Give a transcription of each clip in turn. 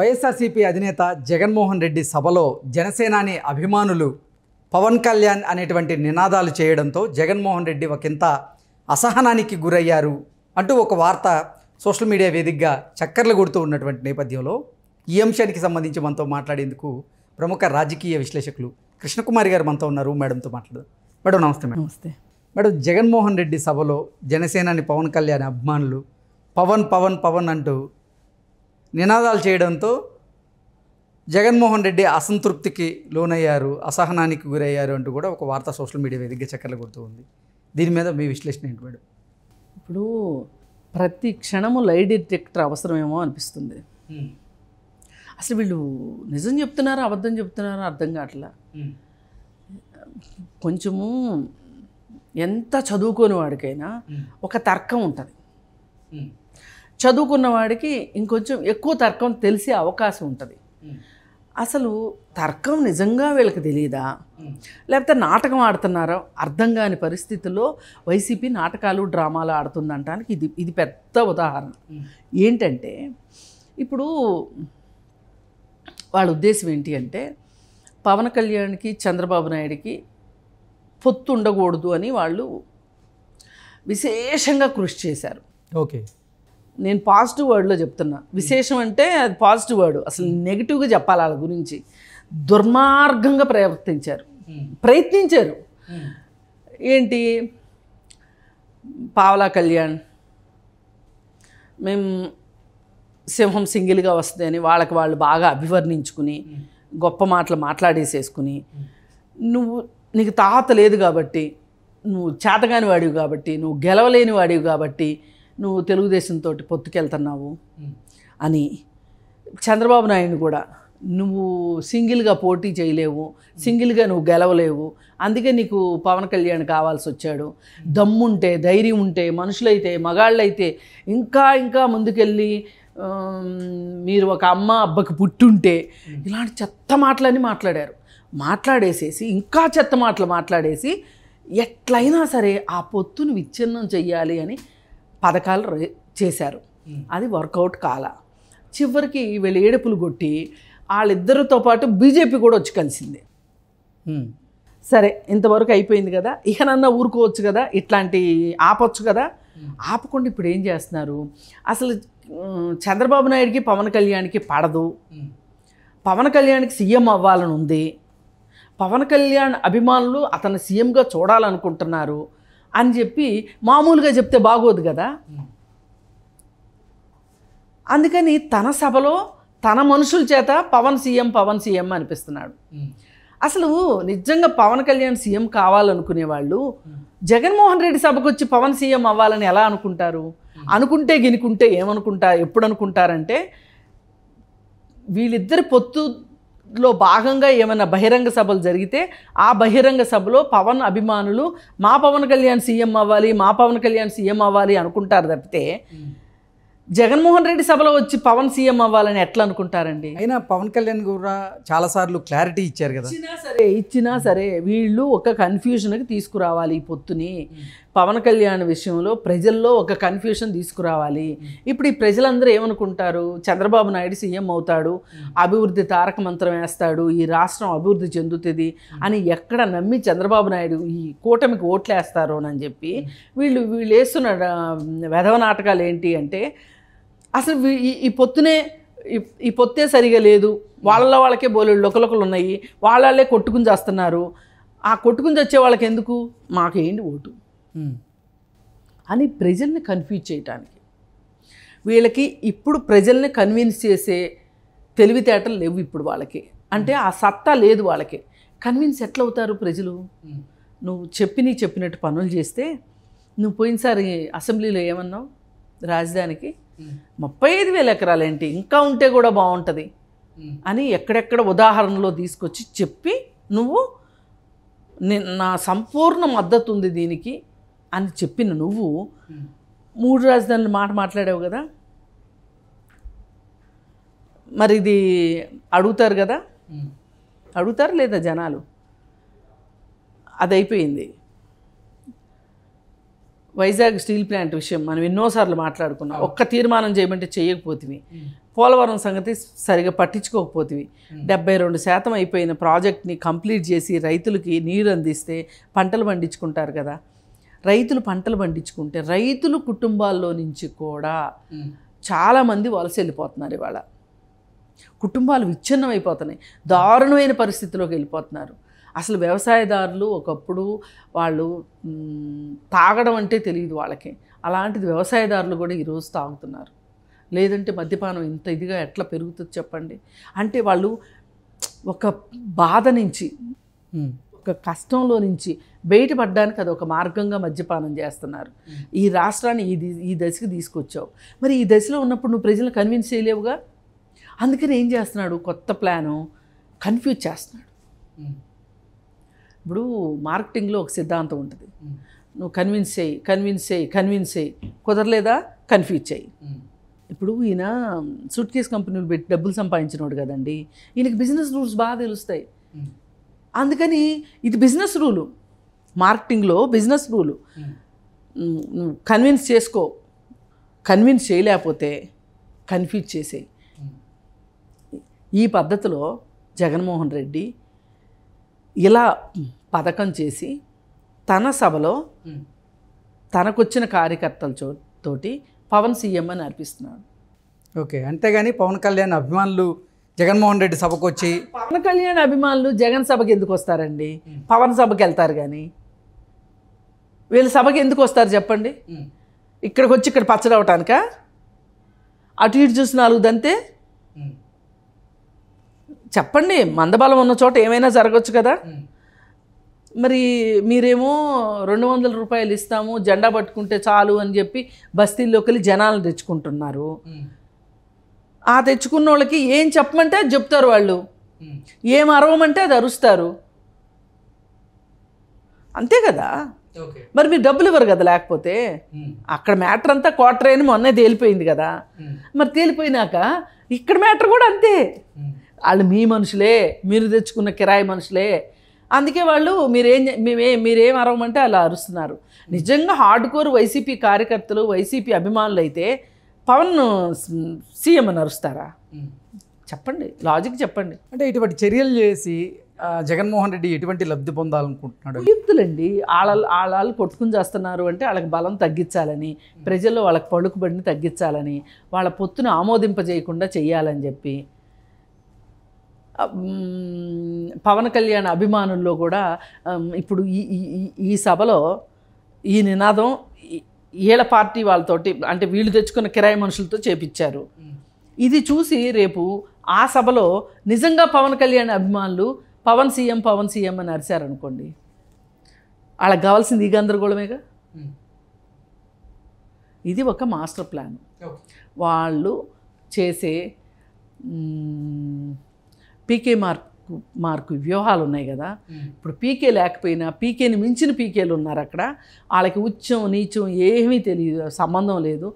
వైఎస్ఆర్సీపీ అధినేత జగన్మోహన్ రెడ్డి సభలో జనసేనాని అభిమానులు పవన్ కళ్యాణ్ అనేటువంటి నినాదాలు చేయడంతో జగన్మోహన్ రెడ్డి ఒకంత అసహనానికి గురయ్యారు అంటూ ఒక వార్త సోషల్ మీడియా వేదికగా చక్కర్లు కొడుతూ ఉన్నటువంటి నేపథ్యంలో ఈ అంశానికి సంబంధించి మనతో మాట్లాడేందుకు ప్రముఖ రాజకీయ విశ్లేషకులు కృష్ణకుమారి గారు మనతో ఉన్నారు. మేడంతో మాట్లాడదాం. మేడం నమస్తే. మేడం నమస్తే. మేడం, జగన్మోహన్ రెడ్డి సభలో జనసేనాని పవన్ కళ్యాణ్ అభిమానులు పవన్ పవన్ పవన్ అంటూ నినాదాలు చేయడంతో జగన్మోహన్ రెడ్డి అసంతృప్తికి లోనయ్యారు, అసహనానికి గురయ్యారు అంటూ కూడా ఒక వార్త సోషల్ మీడియా వేదికగా చక్కర్లు కొడుతూ ఉంది. దీని మీద మీ విశ్లేషణ ఏంటి మేడం? ఇప్పుడు ప్రతి క్షణము లై డిటెక్టర్ అవసరమేమో అనిపిస్తుంది. అసలు వీళ్ళు నిజం చెప్తున్నారా అబద్ధం చెప్తున్నారా అర్థం కావట్లా. కొంచెము ఎంత చదువుకోని వాడికైనా ఒక తర్కం ఉంటుంది. చదువుకున్న వాడికి ఇంకొంచెం ఎక్కువ తర్కం తెలిసే అవకాశం ఉంటుంది. అసలు తర్కం నిజంగా వీళ్ళకి తెలియదా, లేకపోతే నాటకం ఆడుతున్నారో అర్థం కాని పరిస్థితుల్లో వైసీపీ నాటకాలు డ్రామాలు ఆడుతుందంటానికి ఇది పెద్ద ఉదాహరణ. ఏంటంటే ఇప్పుడు వాళ్ళ ఉద్దేశం ఏంటి అంటే పవన్ కళ్యాణ్కి చంద్రబాబు నాయుడికి పొత్తు ఉండకూడదు అని వాళ్ళు విశేషంగా కృషి చేశారు. ఓకే, నేను పాజిటివ్ వర్డ్లో చెప్తున్నా. విశేషం అంటే అది పాజిటివ్ వర్డ్, అసలు నెగిటివ్గా చెప్పాలి. వాళ్ళ గురించి దుర్మార్గంగా ప్రయత్నించారు. ఏంటి, పావలా కళ్యాణ్ మేము సింహం సింగిల్గా వస్తుందని వాళ్ళకి వాళ్ళు బాగా అభివర్ణించుకుని గొప్ప మాటలు మాట్లాడేసేసుకుని, నీకు తాహత లేదు కాబట్టి, నువ్వు చేతగాని వాడివి కాబట్టి, నువ్వు గెలవలేని వాడివి కాబట్టి నువ్వు తెలుగుదేశంతో పొత్తుకెళ్తున్నావు అని, చంద్రబాబు నాయుడు కూడా నువ్వు సింగిల్గా పోటీ చేయలేవు, సింగిల్గా నువ్వు గెలవలేవు, అందుకే నీకు పవన్ కళ్యాణ్ కావాల్సి వచ్చాడు, దమ్ముంటే ధైర్యం ఉంటే మనుషులైతే మగాళ్ళైతే ఇంకా ఇంకా ముందుకెళ్ళి మీరు ఒక అమ్మ అబ్బకి పుట్టుంటే, ఇలాంటి చెత్త మాటలని మాట్లాడేసేసి ఇంకా చెత్త మాటలు మాట్లాడేసి ఎట్లయినా సరే ఆ పొత్తును విచ్ఛిన్నం చెయ్యాలి అని పథకాలు చేశారు. అది వర్కౌట్ కాల. చివరికి వీళ్ళు ఏడుపులు కొట్టి వాళ్ళిద్దరితో పాటు బీజేపీ కూడా వచ్చి కలిసింది. సరే ఇంతవరకు అయిపోయింది కదా, ఇకనన్నా ఊరుకోవచ్చు కదా, ఇట్లాంటి ఆపొచ్చు కదా. ఆపకుండా ఇప్పుడు ఏం చేస్తున్నారు, అసలు చంద్రబాబు నాయుడికి పవన్ కళ్యాణ్కి పడదు, పవన్ కళ్యాణ్కి సీఎం అవ్వాలని ఉంది, పవన్ కళ్యాణ్ అభిమానులు అతను సీఎంగా చూడాలనుకుంటున్నారు అని చెప్పి మామూలుగా చెప్తే బాగోదు కదా. అందుకని తన సభలో తన మనుషుల చేత పవన్ సీఎం అనిపిస్తున్నాడు. అసలు నిజంగా పవన్ కళ్యాణ్ సీఎం కావాలనుకునే వాళ్ళు జగన్మోహన్ రెడ్డి సభకు వచ్చి పవన్ సీఎం అవ్వాలని ఎలా అనుకుంటారు? అనుకుంటే గినుకుంటే ఎప్పుడు అనుకుంటారంటే, వీళ్ళిద్దరి పొత్తులో భాగంగా ఏమైనా బహిరంగ సభలు జరిగితే ఆ బహిరంగ సభలో పవన్ అభిమానులు మా పవన్ కళ్యాణ్ సీఎం అవ్వాలి అనుకుంటారు తప్పితే, జగన్మోహన్ రెడ్డి సభలో వచ్చి పవన్ సీఎం అవ్వాలని ఎట్లా అనుకుంటారండి? అయినా పవన్ కళ్యాణ్ కూడా చాలాసార్లు క్లారిటీ ఇచ్చారు కదా. ఇచ్చినా సరే వీళ్ళు ఒక కన్ఫ్యూజన్కి తీసుకురావాలి ఈ పొత్తుని. పవన్ కళ్యాణ్ విషయంలో ప్రజల్లో ఒక కన్ఫ్యూజన్ తీసుకురావాలి. ఇప్పుడు ఈ ప్రజలందరూ ఏమనుకుంటారు, చంద్రబాబు నాయుడు సీఎం అవుతాడు, అభివృద్ధి తారక మంత్రం వేస్తాడు, ఈ రాష్ట్రం అభివృద్ధి చెందుతుంది అని ఎక్కడ నమ్మి చంద్రబాబు నాయుడు ఈ కూటమికి ఓట్లేస్తారు అని చెప్పి వీళ్ళు వేస్తున్న వెధవ నాటకాలు ఏంటి అంటే, అసలు ఈ పొత్తే సరిగా లేదు, వాళ్ళకే బోలెడు లొకలొకలు ఉన్నాయి, వాళ్ళే కొట్టుకుని చేస్తున్నారు, ఆ కొట్టుకుని వచ్చే వాళ్ళకి ఎందుకు, మాకేంటి ఓటు అని ప్రజల్ని కన్ఫ్యూజ్ చేయటానికి. వీళ్ళకి ఇప్పుడు ప్రజల్ని కన్విన్స్ చేసే తెలివితేటలు లేవు ఇప్పుడు వాళ్ళకి. అంటే ఆ సత్తా లేదు వాళ్ళకి. కన్విన్స్ ఎట్లా అవుతారు ప్రజలు? నువ్వు చెప్పినట్టు పనులు చేస్తే, నువ్వు పోయినసారి అసెంబ్లీలో ఏమన్నావు, రాజధానికి 35,000 ఎకరాలేంటి, ఇంకా ఉంటే కూడా బాగుంటుంది అని ఎక్కడెక్కడ ఉదాహరణలో తీసుకొచ్చి చెప్పి, నువ్వు నా సంపూర్ణ మద్దతు ఉంది దీనికి అని చెప్పిన నువ్వు 3 రాజధానులు మాట్లాడావు కదా. మరి ఇది అడుగుతారు కదా, అడుగుతారు లేదా జనాలు? అది అయిపోయింది. వైజాగ్ స్టీల్ ప్లాంట్ విషయం మనం ఎన్నోసార్లు మాట్లాడుకున్నాం. ఒక్క తీర్మానం చేయమంటే చేయకపోతివి. పోలవరం సంగతి సరిగా పట్టించుకోకపోతివి. 72% అయిపోయిన ప్రాజెక్ట్ని కంప్లీట్ చేసి రైతులకి నీరు అందిస్తే పంటలు పండించుకుంటారు కదా. రైతులు పంటలు పండించుకుంటే రైతులు కుటుంబాల్లో నుంచి కూడా చాలామంది వలస వెళ్ళిపోతున్నారు. ఇవాళ కుటుంబాలు విచ్ఛిన్నం అయిపోతున్నాయి, దారుణమైన పరిస్థితిలోకి వెళ్ళిపోతున్నారు. అసలు వ్యవసాయదారులు ఒకప్పుడు వాళ్ళు తాగడం అంటే తెలియదు వాళ్ళకి, అలాంటిది వ్యవసాయదారులు కూడా ఈరోజు తాగుతున్నారు. లేదంటే మద్యపానం ఇంత ఇదిగా ఎట్లా పెరుగుతుంది చెప్పండి. అంటే వాళ్ళు ఒక బాధ నుంచి, ఒక కష్టంలో నుంచి బయటపడడానికి అది ఒక మార్గంగా మద్యపానం చేస్తున్నారు. ఈ రాష్ట్రాన్ని ఈ దశకి తీసుకొచ్చావు. మరి ఈ దశలో ఉన్నప్పుడు నువ్వు ప్రజలను కన్విన్స్ చేయలేవుగా. అందుకని ఏం చేస్తున్నాడు, కొత్త ప్లాను కన్ఫ్యూజ్ చేస్తున్నాడు. ఇప్పుడు మార్కెటింగ్లో ఒక సిద్ధాంతం ఉంటుంది, నువ్వు కన్విన్స్ చేయి కుదరలేదా కన్ఫ్యూజ్ చేయి. ఇప్పుడు ఈయన సూట్ కేస్ కంపెనీలు పెట్టి డబ్బులు సంపాదించినోడు కదండి, ఈయనకి బిజినెస్ రూల్స్ బాగా తెలుస్తాయి. అందుకని ఇది బిజినెస్ రూలు, మార్కెటింగ్లో బిజినెస్ రూలు. నువ్వు కన్విన్స్ చేసుకో, కన్విన్స్ చేయలేకపోతే కన్ఫ్యూజ్ చేసేయి. ఈ పద్ధతిలో జగన్మోహన్ రెడ్డి ఇలా పథకం చేసి తన సభలో తనకొచ్చిన కార్యకర్తలతోటి పవన్ సీఎం అని అర్పిస్తున్నాడు. ఓకే, అంతేగాని పవన్ కళ్యాణ్ అభిమానులు జగన్మోహన్ రెడ్డి సభకు వచ్చి, పవన్ కళ్యాణ్ అభిమానులు జగన్ సభకి ఎందుకు వస్తారండి? పవన్ సభకి వెళ్తారు కానీ వీళ్ళ సభకి ఎందుకు వస్తారు చెప్పండి? ఇక్కడికి వచ్చి ఇక్కడ పచ్చడవటానికా? అటు ఇటు చూసి 4 దంతే చెప్పండి. మందబలం ఉన్న చోట ఏమైనా జరగవచ్చు కదా. మరి మీరేమో 200 రూపాయలు ఇస్తాము, జెండా పట్టుకుంటే చాలు అని చెప్పి బస్తీల్లోకి వెళ్ళి జనాలు తెచ్చుకుంటున్నారు. ఆ తెచ్చుకున్న వాళ్ళకి ఏం చెప్పమంటే అది చెప్తారు వాళ్ళు, ఏం అరవమంటే అది అరుస్తారు. అంతే కదా. మరి మీరు డబ్బులు ఇవ్వరు కదా. లేకపోతే అక్కడ మ్యాటర్ అంతా క్వార్టర్ అని మొన్నే తేలిపోయింది కదా. మరి తేలిపోయినాక ఇక్కడ మ్యాటర్ కూడా అంతే. వాళ్ళు మీ మనుషులే, మీరు తెచ్చుకున్న కిరాయి మనుషులే. అందుకే వాళ్ళు మీరేం అరవమంటే అలా అరుస్తున్నారు. నిజంగా హార్డ్ కోర్ వైసీపీ కార్యకర్తలు, వైసీపీ అభిమానులు అయితే పవన్ సీఎం అని అరుస్తారా? చెప్పండి, లాజిక్ చెప్పండి. అంటే ఇటువంటి చర్యలు చేసి జగన్మోహన్ రెడ్డి ఎటువంటి లబ్ధి పొందాలనుకుంటున్నాడు? యుక్తులండి. వాళ్ళు కొట్టుకుని చేస్తున్నారు అంటే వాళ్ళకి బలం తగ్గించాలని, ప్రజల్లో వాళ్ళకి పలుకుబడిని తగ్గించాలని, వాళ్ళ పొత్తును ఆమోదింపజేయకుండా చెయ్యాలని చెప్పి పవన్ కళ్యాణ్ అభిమానుల్లో కూడా ఇప్పుడు ఈ సభలో ఈ నినాదం వీళ్ళ పార్టీ వాళ్ళతోటి, అంటే వీళ్ళు తెచ్చుకున్న కిరాయి మనుషులతో చేపించారు. ఇది చూసి రేపు ఆ సభలో నిజంగా పవన్ కళ్యాణ్ అభిమానులు పవన్ సీఎం అని అరిశారనుకోండి, వాళ్ళకి కావాల్సింది ఈ గందరగోళమేగా. ఇది ఒక మాస్టర్ ప్లాన్. వాళ్ళు చేసే పీకే మార్కు వ్యూహాలు ఉన్నాయి కదా. ఇప్పుడు పీకే లేకపోయినా పీకేని మించిన పీకేలు ఉన్నారు అక్కడ. వాళ్ళకి ఉచ్చం నీచం ఏమీ తెలియదు, సంబంధం లేదు.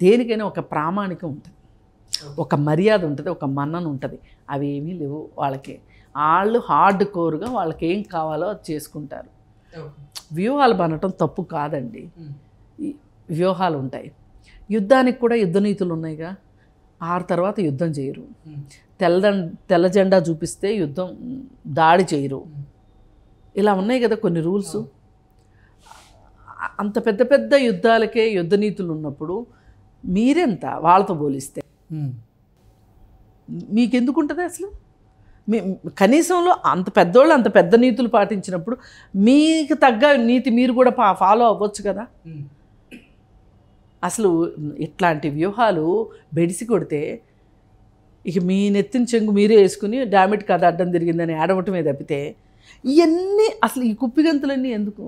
దేనికైనా ఒక ప్రామాణికం ఉంటుంది, ఒక మర్యాద ఉంటుంది, ఒక మన్నన ఉంటుంది. అవి ఏమీ లేవు వాళ్ళకి. వాళ్ళు హార్డ్ కోర్గా వాళ్ళకి ఏం కావాలో అది చేసుకుంటారు. వ్యూహాలు బనటం తప్పు కాదండి, వ్యూహాలు ఉంటాయి. యుద్ధానికి కూడా యుద్ధ నీతులు ఉన్నాయిగా. తర్వాత యుద్ధం చేయరు. తెల్ల జెండా చూపిస్తే యుద్ధం, దాడి చేయరు. ఇలా ఉన్నాయి కదా కొన్ని రూల్స్. అంత పెద్ద పెద్ద యుద్ధాలకే యుద్ధ నీతులు ఉన్నప్పుడు మీరెంత వాళ్ళతో పోలిస్తే? మీకెందుకు ఉంటుంది అసలు? కనీసంలో అంత పెద్దోళ్ళు అంత పెద్ద నీతులు పాటించినప్పుడు మీకు తగ్గ నీతి మీరు కూడా ఫాలో అవ్వచ్చు కదా. అసలు ఇట్లాంటి వ్యూహాలు బెడిసి కొడితే ఇక మీ నెత్తిన చెంగు మీరే వేసుకుని డామిట్ కథ అడ్డం తిరిగిందని ఆడవటమే తప్పితే ఇవన్నీ అసలు ఈ కుప్పిగంతులన్నీ ఎందుకు?